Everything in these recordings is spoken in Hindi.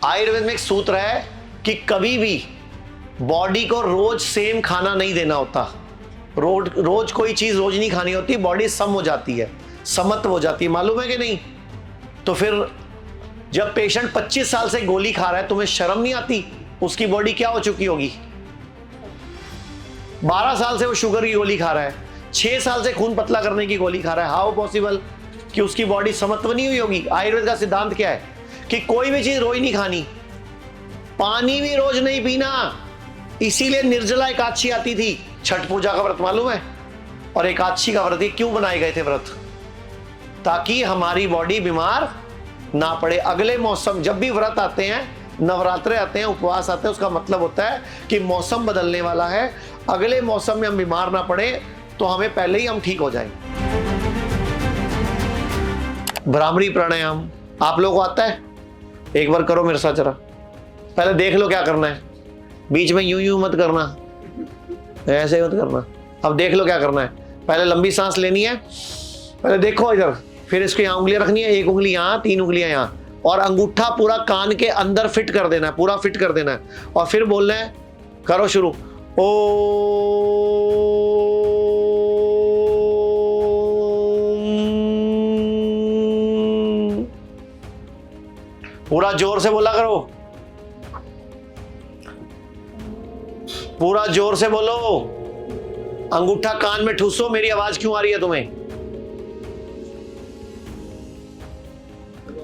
आयुर्वेद में एक सूत्र है कि कभी भी बॉडी को रोज सेम खाना नहीं देना होता। रोज कोई चीज रोज नहीं खानी होती, बॉडी सम हो जाती है, समत्व हो जाती है, मालूम है कि नहीं? तो फिर जब पेशेंट 25 साल से गोली खा रहा है, तुम्हें शर्म नहीं आती? उसकी बॉडी क्या हो चुकी होगी? 12 साल से वो शुगर की गोली खा रहा है, 6 साल से खून पतला करने की गोली खा रहा है। हाउ पॉसिबल कि उसकी बॉडी समत्व नहीं हुई होगी? आयुर्वेद का सिद्धांत क्या है कि कोई भी चीज रोज नहीं खानी, पानी भी रोज नहीं पीना। इसीलिए निर्जला एकादशी आती थी, छठ पूजा का व्रत मालूम है? और एकादशी का व्रत क्यों बनाए गए थे व्रत? ताकि हमारी बॉडी बीमार ना पड़े। अगले मौसम जब भी व्रत आते हैं, नवरात्रे आते हैं, उपवास आते हैं, उसका मतलब होता है कि मौसम बदलने वाला है, अगले मौसम में हम बीमार ना पड़े, तो हमें पहले ही हम ठीक हो जाएं। भ्रामरी प्राणायाम आप लोगों को आता है? एक बार करो मेरे साथ जरा, पहले देख लो क्या करना है। बीच में यूं यूं मत करना, ऐसे मत करना। अब देख लो क्या करना है। पहले लंबी सांस लेनी है, पहले देखो इधर, फिर इसको यहाँ उंगलियां रखनी है, एक उंगली यहाँ, 3 उंगलियां यहाँ, और अंगूठा पूरा कान के अंदर फिट कर देना है, पूरा फिट कर देना है, और फिर बोलना है, करो शुरू, ओ पूरा जोर से बोला करो, पूरा जोर से बोलो, अंगूठा कान में ठूसो। मेरी आवाज क्यों आ रही है तुम्हें?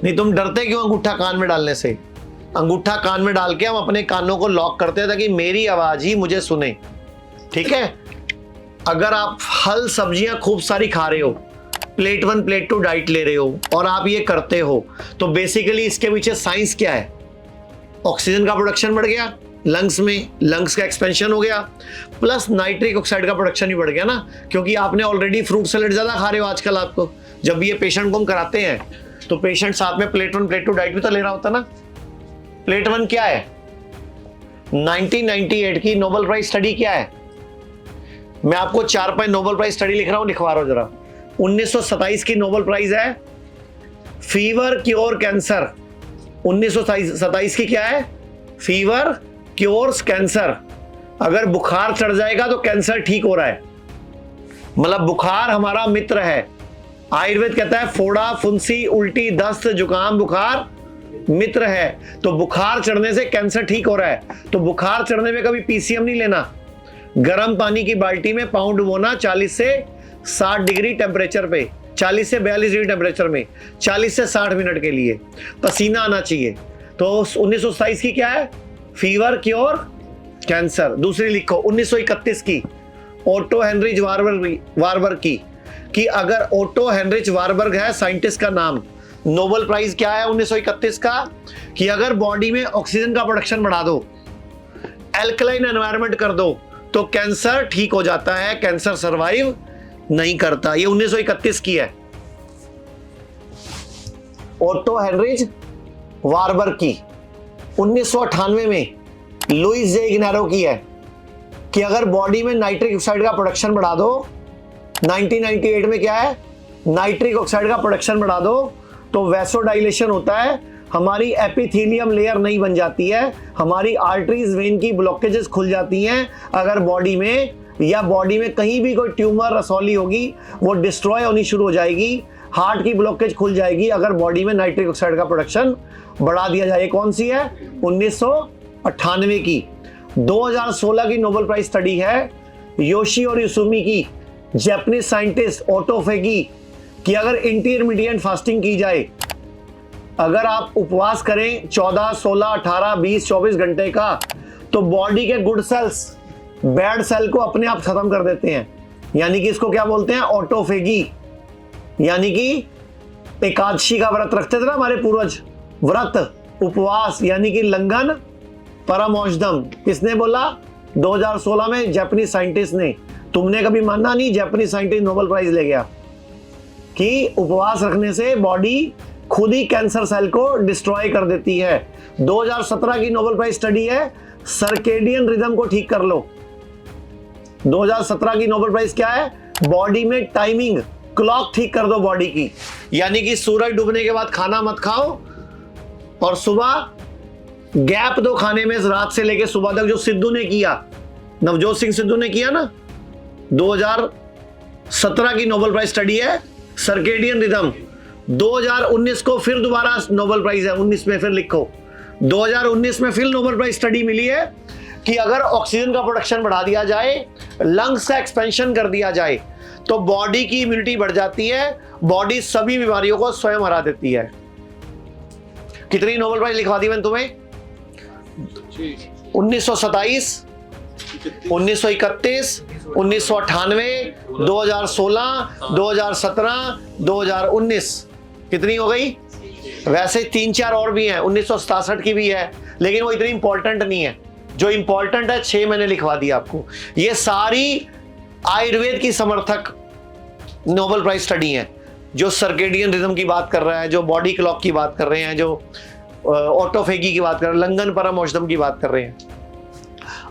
नहीं, तुम डरते क्यों अंगूठा कान में डालने से? अंगूठा कान में डाल के हम अपने कानों को लॉक करते हैं ताकि मेरी आवाज ही मुझे सुने, ठीक है? अगर आप फल सब्जियां खूब सारी खा रहे हो, प्लेट 1 प्लेट 2 डाइट ले रहे हो, और आप ये करते हो, तो बेसिकली इसके पीछे साइंस क्या है? ऑक्सीजन का प्रोडक्शन बढ़ गया लंग्स में, लंग्स का एक्सपेंशन हो गया, प्लस नाइट्रिक ऑक्साइड का प्रोडक्शन भी बढ़ गया ना, क्योंकि आपने ऑलरेडी फ्रूट सैलेड ज्यादा खा रहे हो आजकल। आपको जब ये पेशेंट को हम कराते हैं, तो पेशेंट साथ में प्लेट 1 प्लेट 2 डाइट भी तो ले रहा होता ना। प्लेट 1 क्या है? 1998 की नोबेल प्राइज स्टडी क्या है? मैं आपको 4-5 नोबेल प्राइज स्टडी लिख रहा हूं, लिखवा रहा हूं जरा। 1927 की नोबेल प्राइज है, फीवर क्योर कैंसर। 1927 की क्या है? Fever cures cancer. अगर बुखार चढ़ जाएगा तो कैंसर ठीक हो रहा है, मतलब बुखार हमारा मित्र है। आयुर्वेद कहता है फोड़ा, फुंसी, उल्टी, दस्त, जुकाम, बुखार मित्र है। तो बुखार चढ़ने से कैंसर ठीक हो रहा है। तो बुखार चढ़ने में कभी पीसीएम नहीं लेना। गर्म पानी की बाल्टी में पाउंड डुबोना 40 से 60 डिग्री टेम्परेचर पे, 40 से 42 डिग्री टेम्परेचर में 40 से 60 मिनट के लिए, पसीना आना चाहिए। तो 1927 की क्या है? Fever cure cancer. दूसरी लिखो 1931 की, ओटो हेनरिच वारबर्ग की, कि अगर ओटो हेनरिच वारबर्ग है साइंटिस्ट का नाम, नोबेल प्राइज क्या है 1931 का, कि अगर बॉडी में ऑक्सीजन का प्रोडक्शन बढ़ा दो, एल्कलाइन एनवायरनमेंट कर दो, तो कैंसर ठीक हो जाता है, कैंसर सर्वाइव नहीं करता। ये 1931 की है, ओटो हेनरिच वारबर्ग की। 1998 में लुइस जे इग्नारो की है, कि अगर बॉडी में नाइट्रिक ऑक्साइड का प्रोडक्शन बढ़ा दो, 1998 में क्या है? नाइट्रिक ऑक्साइड का प्रोडक्शन बढ़ा दो, तो वैसोडाइलेशन होता है, हमारी एपिथेलियम लेयर नहीं बन जाती है, हमारी आर्टरीज, वेन की ब्लॉकेजेस खुल जाती हैं। अगर बॉडी में या बॉडी में कहीं भी कोई ट्यूमर, रसौली होगी, वो डिस्ट्रॉय होनी शुरू हो जाएगी, हार्ट की ब्लॉकेज खुल जाएगी, अगर बॉडी में नाइट्रिक ऑक्साइड का प्रोडक्शन बढ़ा दिया जाए। कौन सी है? 1998 की। 2016 की नोबेल प्राइज स्टडी है, योशी और यूसुमी की, जापानीज साइंटिस्ट ओटोफेगी, कि अगर इंटरमीडिएट फास्टिंग की जाए, अगर आप उपवास करें 14, 16, 18, 20, 24 घंटे का, तो बॉडी के गुड सेल्स बैड सेल को अपने आप खत्म कर देते हैं। यानी कि इसको क्या बोलते हैं? ऑटोफेगी। यानी कि एकादशी का व्रत रखते थे ना हमारे पूर्वज, व्रत, उपवास, यानी कि लंघन परम औषधम। किसने बोला? 2016 में जापानीज साइंटिस्ट ने। तुमने कभी माना नहीं जापानीज साइंटिस्ट नोबेल प्राइज ले गया, कि उपवास रखने से बॉडी खुद ही कैंसर सेल को डिस्ट्रॉय कर देती है। 2017 की नोबेल प्राइज स्टडी है, सर्केडियन रिदम को ठीक कर लो। 2017 की नोबेल प्राइज क्या है? बॉडी में टाइमिंग, क्लॉक ठीक कर दो बॉडी की। यानी कि सूरज डूबने के बाद खाना मत खाओ, और सुबह गैप दो खाने में रात से लेके सुबह तक, जो सिद्धू ने किया, नवजोत सिंह सिद्धू ने किया ना, 2017 की नोबेल प्राइज स्टडी है सर्केडियन रिदम। 2019 को फिर दोबारा नोबेल प्राइज है, 19 में फिर लिखो, 2019 में फिर नोबेल प्राइज स्टडी मिली है कि अगर ऑक्सीजन का प्रोडक्शन बढ़ा दिया जाए, लंग्स का एक्सपेंशन कर दिया जाए, तो बॉडी की इम्यूनिटी बढ़ जाती है, बॉडी सभी बीमारियों को स्वयं हरा देती है। कितनी नोबेल प्राइज लिखवा दी मैंने तुम्हें? 1927, 1931, 1998, 2016, 2017, 2019, कितनी हो गई? वैसे 3-4 और भी हैं, 1967 की भी है, लेकिन वो इतनी इंपॉर्टेंट नहीं है। जो इंपॉर्टेंट है 6 मैंने लिखवा दिया आपको। ये सारी आयुर्वेद की समर्थक नोबेल प्राइज स्टडी है, जो सर्केडियन रिदम की बात कर रहा है, जो बॉडी क्लॉक की बात कर रहे हैं, जो ऑटोफेगी की बात कर रहे हैं, लंगन परम औषधम की बात कर रहे हैं।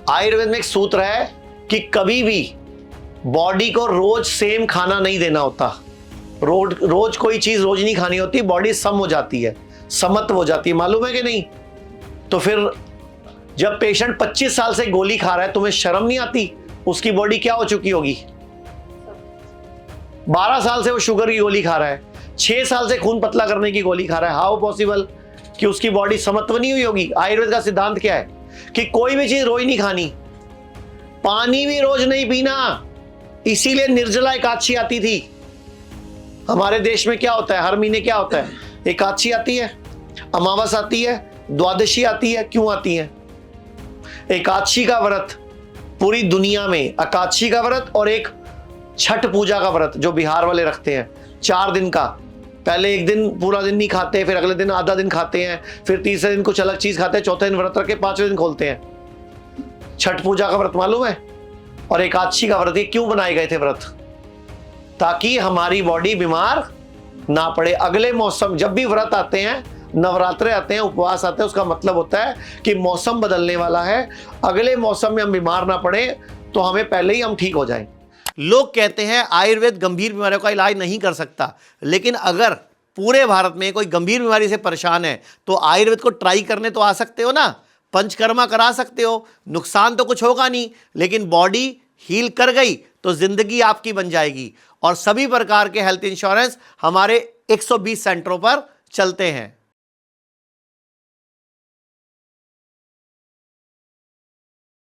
आयुर्वेद में एक सूत्र है कि कभी भी बॉडी को रोज सेम खाना नहीं देना होता। रोज कोई चीज रोज नहीं खानी होती, बॉडी सम हो जाती है, समत्व हो जाती है, मालूम है कि नहीं? तो फिर जब पेशेंट 25 साल से गोली खा रहा है, तुम्हें शर्म नहीं आती? उसकी बॉडी क्या हो चुकी होगी? 12 साल से वो शुगर की गोली खा रहा है, 6 साल से खून पतला करने की गोली खा रहा है, हाउ पॉसिबल कि उसकी बॉडी समत्व नहीं हुई होगी? आयुर्वेद का सिद्धांत क्या है कि कोई भी चीज रोज नहीं खानी, पानी भी रोज नहीं पीना। इसीलिए निर्जला एकादशी आती थी। हमारे देश में क्या होता है, हर महीने क्या होता है? एकादशी आती है, अमावस आती है, द्वादशी आती है। क्यों आती है? एकादशी का व्रत पूरी दुनिया में, एकादशी का व्रत और एक छठ पूजा का व्रत जो बिहार वाले रखते हैं 4 दिन का, पहले एक दिन पूरा दिन नहीं खाते, फिर अगले दिन आधा दिन खाते हैं, फिर तीसरे दिन कुछ अलग चीज खाते हैं, चौथे दिन व्रत रख के 5वें दिन खोलते हैं। छठ पूजा का व्रत मालूम है? और एकादशी का व्रत, ये क्यों बनाए गए थे व्रत? ताकि हमारी बॉडी बीमार ना पड़े। अगले मौसम जब भी व्रत आते हैं, नवरात्रे आते हैं, उपवास आते हैं, उसका मतलब होता है कि मौसम बदलने वाला है, अगले मौसम में हम बीमार ना पड़े, तो हमें पहले ही हम ठीक हो जाएं। लोग कहते हैं आयुर्वेद गंभीर बीमारियों का इलाज नहीं कर सकता, लेकिन अगर पूरे भारत में कोई गंभीर बीमारी से परेशान है तो आयुर्वेद को ट्राई करने तो आ सकते हो ना, पंचकर्मा करा सकते हो, नुकसान तो कुछ होगा नहीं, लेकिन बॉडी हील कर गई तो जिंदगी आपकी बन जाएगी। और सभी प्रकार के हेल्थ इंश्योरेंस हमारे 120 सेंटरों पर चलते हैं।